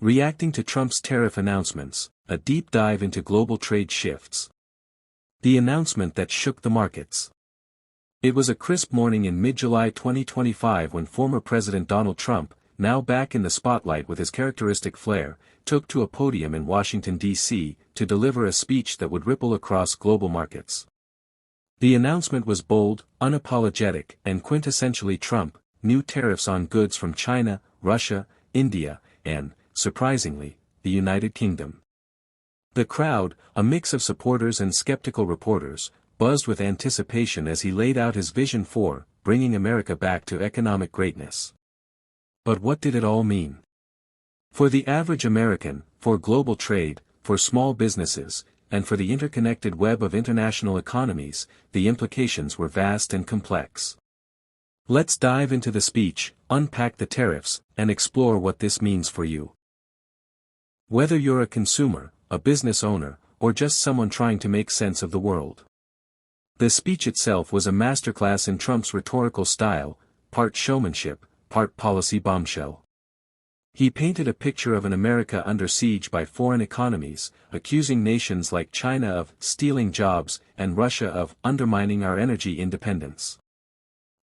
Reacting to Trump's tariff announcements, a deep dive into global trade shifts. The announcement that shook the markets. It was a crisp morning in mid-July 2025 when former President Donald Trump, now back in the spotlight with his characteristic flair, took to a podium in Washington, D.C., to deliver a speech that would ripple across global markets. The announcement was bold, unapologetic, and quintessentially Trump: new tariffs on goods from China, Russia, India, and, surprisingly, the United Kingdom. The crowd, a mix of supporters and skeptical reporters, buzzed with anticipation as he laid out his vision for bringing America back to economic greatness. But what did it all mean? For the average American, for global trade, for small businesses, and for the interconnected web of international economies, the implications were vast and complex. Let's dive into the speech, unpack the tariffs, and explore what this means for you. Whether you're a consumer, a business owner, or just someone trying to make sense of the world. The speech itself was a masterclass in Trump's rhetorical style, part showmanship, part policy bombshell. He painted a picture of an America under siege by foreign economies, accusing nations like China of stealing jobs and Russia of undermining our energy independence.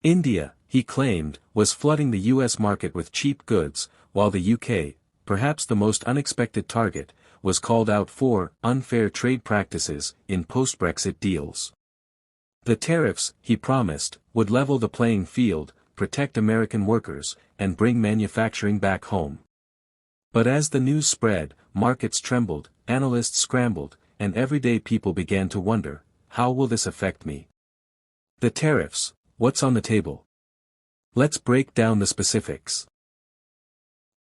India, he claimed, was flooding the U.S. market with cheap goods, while the UK, perhaps the most unexpected target, was called out for unfair trade practices in post-Brexit deals. The tariffs, he promised, would level the playing field, protect American workers, and bring manufacturing back home. But as the news spread, markets trembled, analysts scrambled, and everyday people began to wonder, how will this affect me? The tariffs, what's on the table? Let's break down the specifics.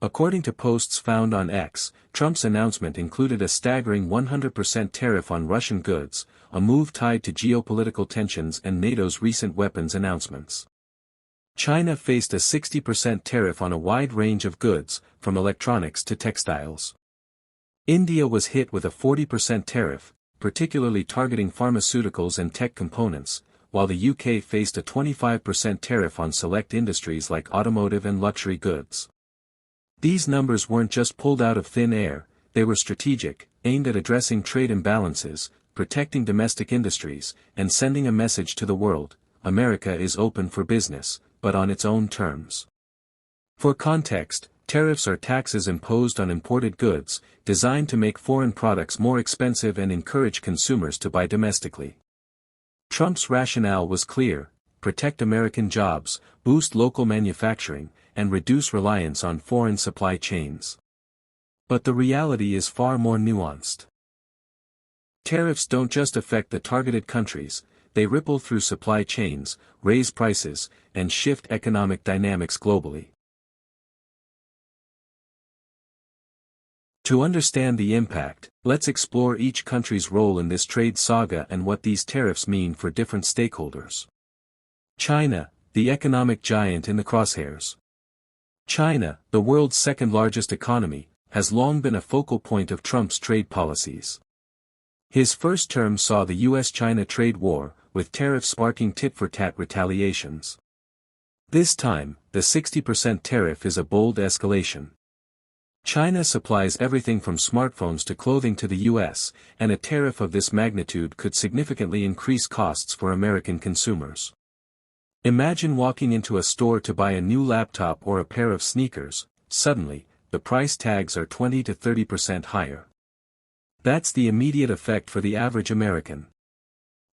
According to posts found on X, Trump's announcement included a staggering 100% tariff on Russian goods, a move tied to geopolitical tensions and NATO's recent weapons announcements. China faced a 60% tariff on a wide range of goods, from electronics to textiles. India was hit with a 40% tariff, particularly targeting pharmaceuticals and tech components, while the UK faced a 25% tariff on select industries like automotive and luxury goods. These numbers weren't just pulled out of thin air, they were strategic, aimed at addressing trade imbalances, protecting domestic industries, and sending a message to the world: America is open for business, but on its own terms. For context, tariffs are taxes imposed on imported goods, designed to make foreign products more expensive and encourage consumers to buy domestically. Trump's rationale was clear: protect American jobs, boost local manufacturing, and reduce reliance on foreign supply chains. But the reality is far more nuanced. Tariffs don't just affect the targeted countries, they ripple through supply chains, raise prices, and shift economic dynamics globally. To understand the impact, let's explore each country's role in this trade saga and what these tariffs mean for different stakeholders. China, the economic giant in the crosshairs. China, the world's second-largest economy, has long been a focal point of Trump's trade policies. His first term saw the U.S.-China trade war, with tariffs sparking tit-for-tat retaliations. This time, the 60% tariff is a bold escalation. China supplies everything from smartphones to clothing to the U.S., and a tariff of this magnitude could significantly increase costs for American consumers. Imagine walking into a store to buy a new laptop or a pair of sneakers. Suddenly, the price tags are 20 to 30% higher. That's the immediate effect for the average American.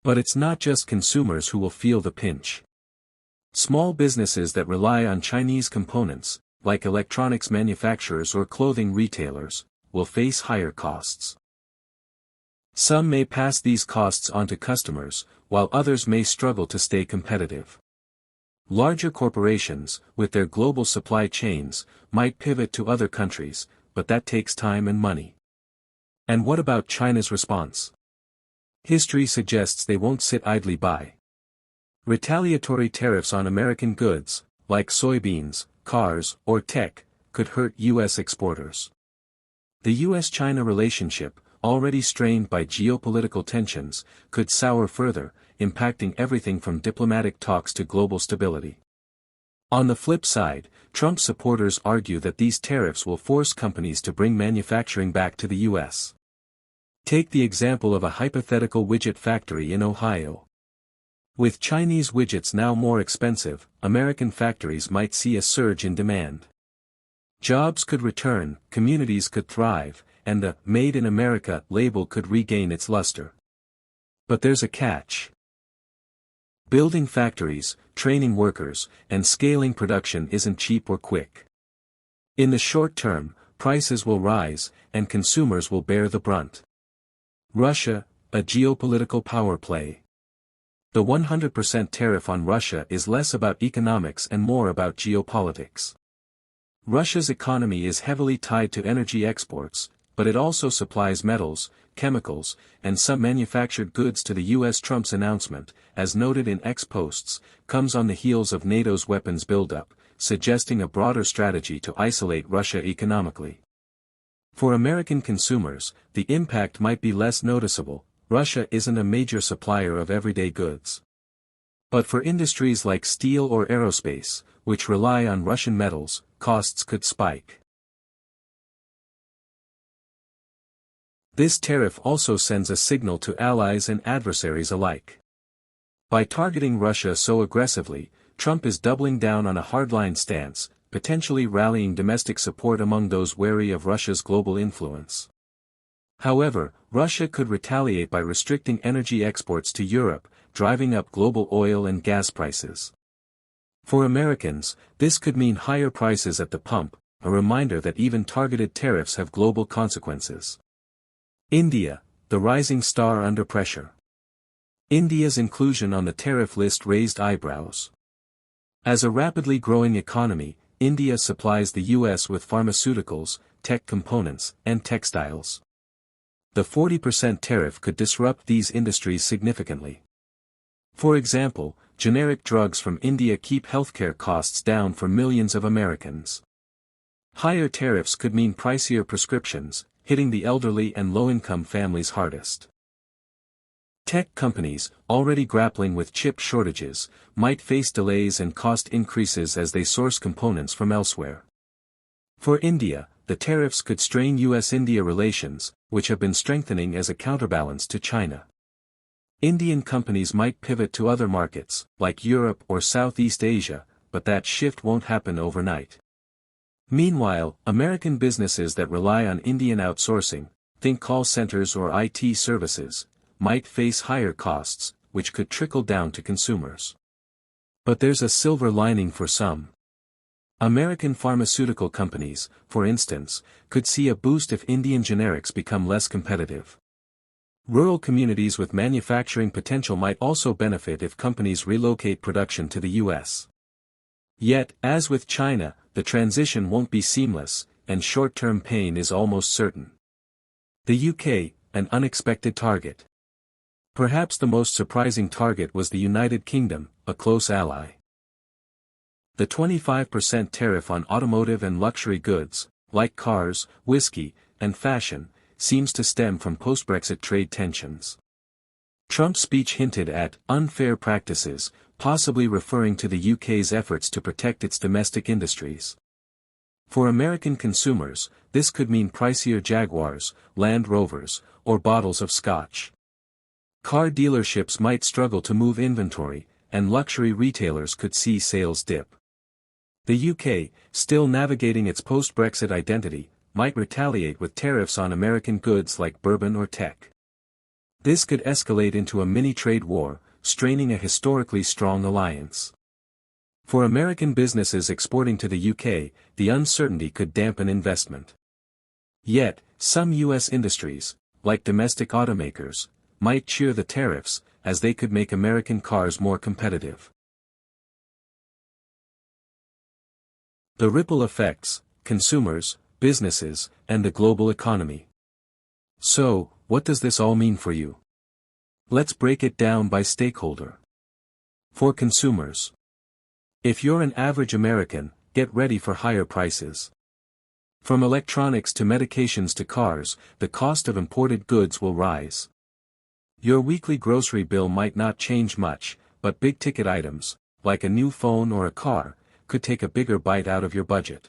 But it's not just consumers who will feel the pinch. Small businesses that rely on Chinese components, like electronics manufacturers or clothing retailers, will face higher costs. Some may pass these costs on to customers, while others may struggle to stay competitive. Larger corporations, with their global supply chains, might pivot to other countries, but that takes time and money. And what about China's response? History suggests they won't sit idly by. Retaliatory tariffs on American goods, like soybeans, cars, or tech, could hurt U.S. exporters. The U.S.-China relationship, already strained by geopolitical tensions, could sour further, impacting everything from diplomatic talks to global stability. On the flip side, Trump supporters argue that these tariffs will force companies to bring manufacturing back to the U.S. Take the example of a hypothetical widget factory in Ohio. With Chinese widgets now more expensive, American factories might see a surge in demand. Jobs could return, communities could thrive, and the "Made in America" label could regain its luster. But there's a catch. Building factories, training workers, and scaling production isn't cheap or quick. In the short term, prices will rise, and consumers will bear the brunt. Russia, a geopolitical power play. The 100% tariff on Russia is less about economics and more about geopolitics. Russia's economy is heavily tied to energy exports, but it also supplies metals, chemicals, and some manufactured goods to the U.S. Trump's announcement, as noted in X posts, comes on the heels of NATO's weapons buildup, suggesting a broader strategy to isolate Russia economically. For American consumers, the impact might be less noticeable. Russia isn't a major supplier of everyday goods. But for industries like steel or aerospace, which rely on Russian metals, costs could spike. This tariff also sends a signal to allies and adversaries alike. By targeting Russia so aggressively, Trump is doubling down on a hardline stance, potentially rallying domestic support among those wary of Russia's global influence. However, Russia could retaliate by restricting energy exports to Europe, driving up global oil and gas prices. For Americans, this could mean higher prices at the pump, a reminder that even targeted tariffs have global consequences. India, the rising star under pressure. India's inclusion on the tariff list raised eyebrows. As a rapidly growing economy, India supplies the U.S. with pharmaceuticals, tech components, and textiles. The 40% tariff could disrupt these industries significantly. For example, generic drugs from India keep healthcare costs down for millions of Americans. Higher tariffs could mean pricier prescriptions, hitting the elderly and low-income families hardest. Tech companies, already grappling with chip shortages, might face delays and cost increases as they source components from elsewhere. For India, the tariffs could strain U.S.-India relations, which have been strengthening as a counterbalance to China. Indian companies might pivot to other markets, like Europe or Southeast Asia, but that shift won't happen overnight. Meanwhile, American businesses that rely on Indian outsourcing, think call centers or IT services, might face higher costs, which could trickle down to consumers. But there's a silver lining for some. American pharmaceutical companies, for instance, could see a boost if Indian generics become less competitive. Rural communities with manufacturing potential might also benefit if companies relocate production to the U.S. Yet, as with China, the transition won't be seamless, and short-term pain is almost certain. The UK, an unexpected target. Perhaps the most surprising target was the United Kingdom, a close ally. The 25% tariff on automotive and luxury goods, like cars, whiskey, and fashion, seems to stem from post-Brexit trade tensions. Trump's speech hinted at unfair practices, possibly referring to the UK's efforts to protect its domestic industries. For American consumers, this could mean pricier Jaguars, Land Rovers, or bottles of scotch. Car dealerships might struggle to move inventory, and luxury retailers could see sales dip. The UK, still navigating its post-Brexit identity, might retaliate with tariffs on American goods like bourbon or tech. This could escalate into a mini-trade war, straining a historically strong alliance. For American businesses exporting to the UK, the uncertainty could dampen investment. Yet, some U.S. industries, like domestic automakers, might cheer the tariffs, as they could make American cars more competitive. The ripple effects, consumers, businesses, and the global economy. So, what does this all mean for you? Let's break it down by stakeholder. For consumers. If you're an average American, get ready for higher prices. From electronics to medications to cars, the cost of imported goods will rise. Your weekly grocery bill might not change much, but big-ticket items, like a new phone or a car, could take a bigger bite out of your budget.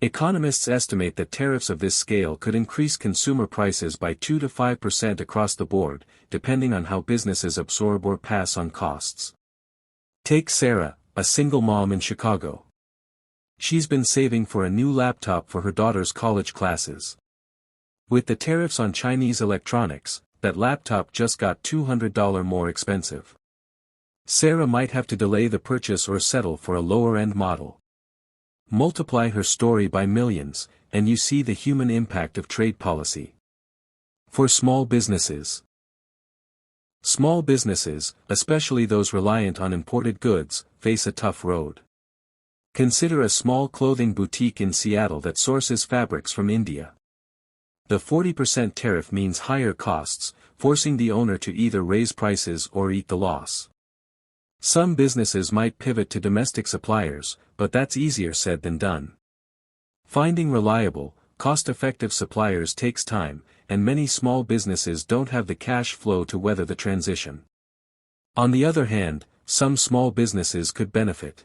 Economists estimate that tariffs of this scale could increase consumer prices by 2 to 5% across the board, depending on how businesses absorb or pass on costs. Take Sarah, a single mom in Chicago. She's been saving for a new laptop for her daughter's college classes. With the tariffs on Chinese electronics, that laptop just got $200 more expensive. Sarah might have to delay the purchase or settle for a lower-end model. Multiply her story by millions, and you see the human impact of trade policy. For small businesses. Small businesses, especially those reliant on imported goods, face a tough road. Consider a small clothing boutique in Seattle that sources fabrics from India. The 40% tariff means higher costs, forcing the owner to either raise prices or eat the loss. Some businesses might pivot to domestic suppliers, but that's easier said than done. Finding reliable, cost-effective suppliers takes time, and many small businesses don't have the cash flow to weather the transition. On the other hand, some small businesses could benefit.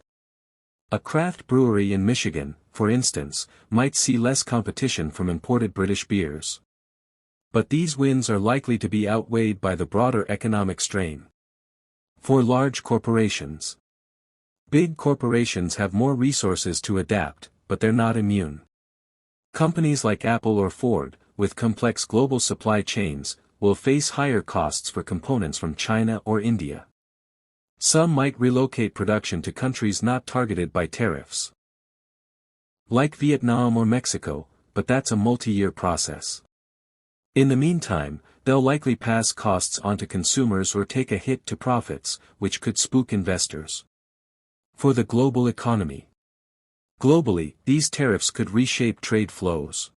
A craft brewery in Michigan, for instance, might see less competition from imported British beers. But these wins are likely to be outweighed by the broader economic strain. For large corporations. Big corporations have more resources to adapt, but they're not immune. Companies like Apple or Ford, with complex global supply chains, will face higher costs for components from China or India. Some might relocate production to countries not targeted by tariffs. Like Vietnam or Mexico, but that's a multi-year process. In the meantime, they'll likely pass costs on to consumers or take a hit to profits, which could spook investors. For the global economy. Globally, these tariffs could reshape trade flows.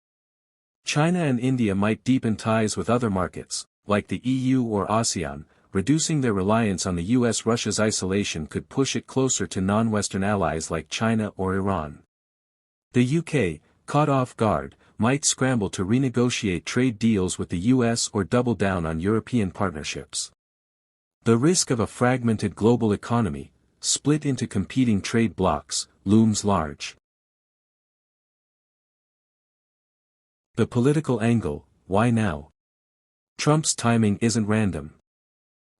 China and India might deepen ties with other markets, like the EU or ASEAN, reducing their reliance on the US. Russia's isolation could push it closer to non-Western allies like China or Iran. The UK, caught off guard, might scramble to renegotiate trade deals with the US or double down on European partnerships. The risk of a fragmented global economy, split into competing trade blocs, looms large. The political angle, why now? Trump's timing isn't random.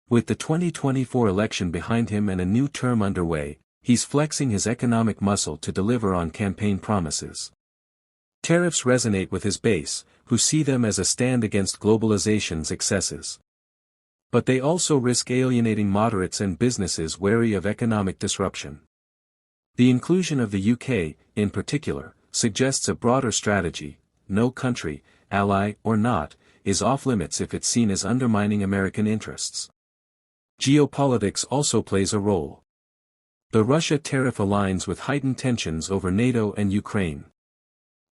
With the 2024 election behind him and a new term underway, he's flexing his economic muscle to deliver on campaign promises. Tariffs resonate with his base, who see them as a stand against globalization's excesses. But they also risk alienating moderates and businesses wary of economic disruption. The inclusion of the UK, in particular, suggests a broader strategy. No country, ally or not, is off-limits if it's seen as undermining American interests. Geopolitics also plays a role. The Russia tariff aligns with heightened tensions over NATO and Ukraine.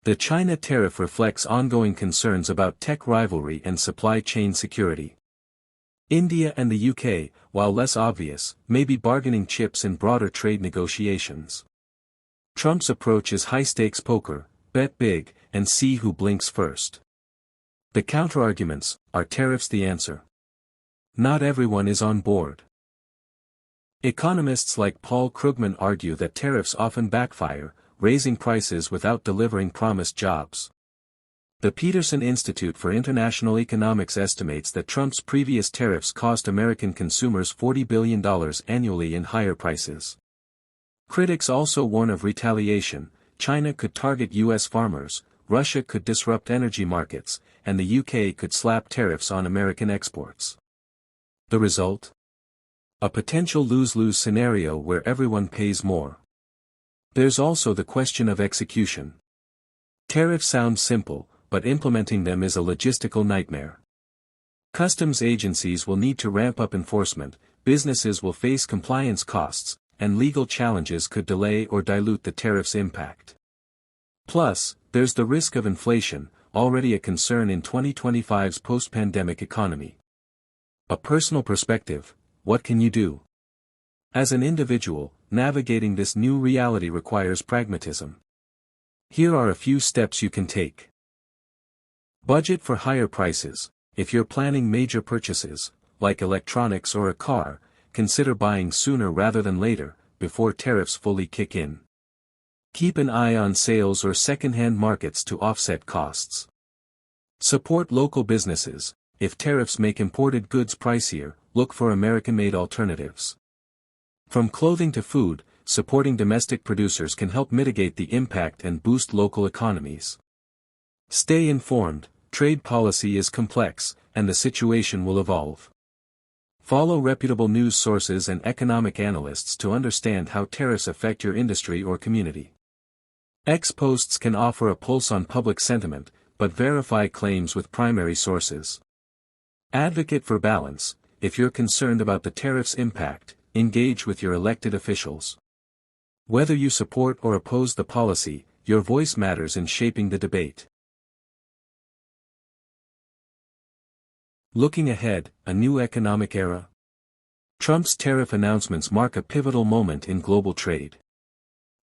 The China tariff reflects ongoing concerns about tech rivalry and supply chain security. India and the UK, while less obvious, may be bargaining chips in broader trade negotiations. Trump's approach is high-stakes poker, bet big, and see who blinks first. The counterarguments, are tariffs the answer? Not everyone is on board. Economists like Paul Krugman argue that tariffs often backfire, raising prices without delivering promised jobs. The Peterson Institute for International Economics estimates that Trump's previous tariffs cost American consumers $40 billion annually in higher prices. Critics also warn of retaliation. China could target U.S. farmers, Russia could disrupt energy markets, and the UK could slap tariffs on American exports. The result? A potential lose-lose scenario where everyone pays more. There's also the question of execution. Tariffs sound simple, but implementing them is a logistical nightmare. Customs agencies will need to ramp up enforcement, businesses will face compliance costs, and legal challenges could delay or dilute the tariff's impact. Plus, there's the risk of inflation, already a concern in 2025's post-pandemic economy. A personal perspective, what can you do? As an individual, navigating this new reality requires pragmatism. Here are a few steps you can take. Budget for higher prices. If you're planning major purchases, like electronics or a car, consider buying sooner rather than later, before tariffs fully kick in. Keep an eye on sales or second-hand markets to offset costs. Support local businesses. If tariffs make imported goods pricier, look for American-made alternatives. From clothing to food, supporting domestic producers can help mitigate the impact and boost local economies. Stay informed. Trade policy is complex, and the situation will evolve. Follow reputable news sources and economic analysts to understand how tariffs affect your industry or community. X posts can offer a pulse on public sentiment, but verify claims with primary sources. Advocate for balance. If you're concerned about the tariff's impact, engage with your elected officials. Whether you support or oppose the policy, your voice matters in shaping the debate. Looking ahead, a new economic era. Trump's tariff announcements mark a pivotal moment in global trade.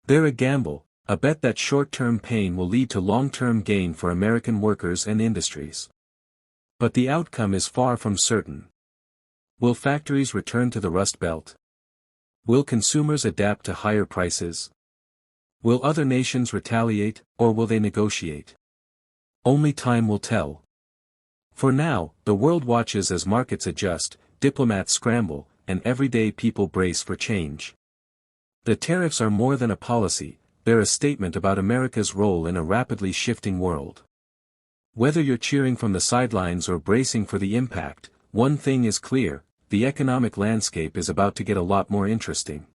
They're a gamble, a bet that short-term pain will lead to long-term gain for American workers and industries. But the outcome is far from certain. Will factories return to the Rust Belt? Will consumers adapt to higher prices? Will other nations retaliate, or will they negotiate? Only time will tell. For now, the world watches as markets adjust, diplomats scramble, and everyday people brace for change. The tariffs are more than a policy, they're a statement about America's role in a rapidly shifting world. Whether you're cheering from the sidelines or bracing for the impact, one thing is clear: the economic landscape is about to get a lot more interesting.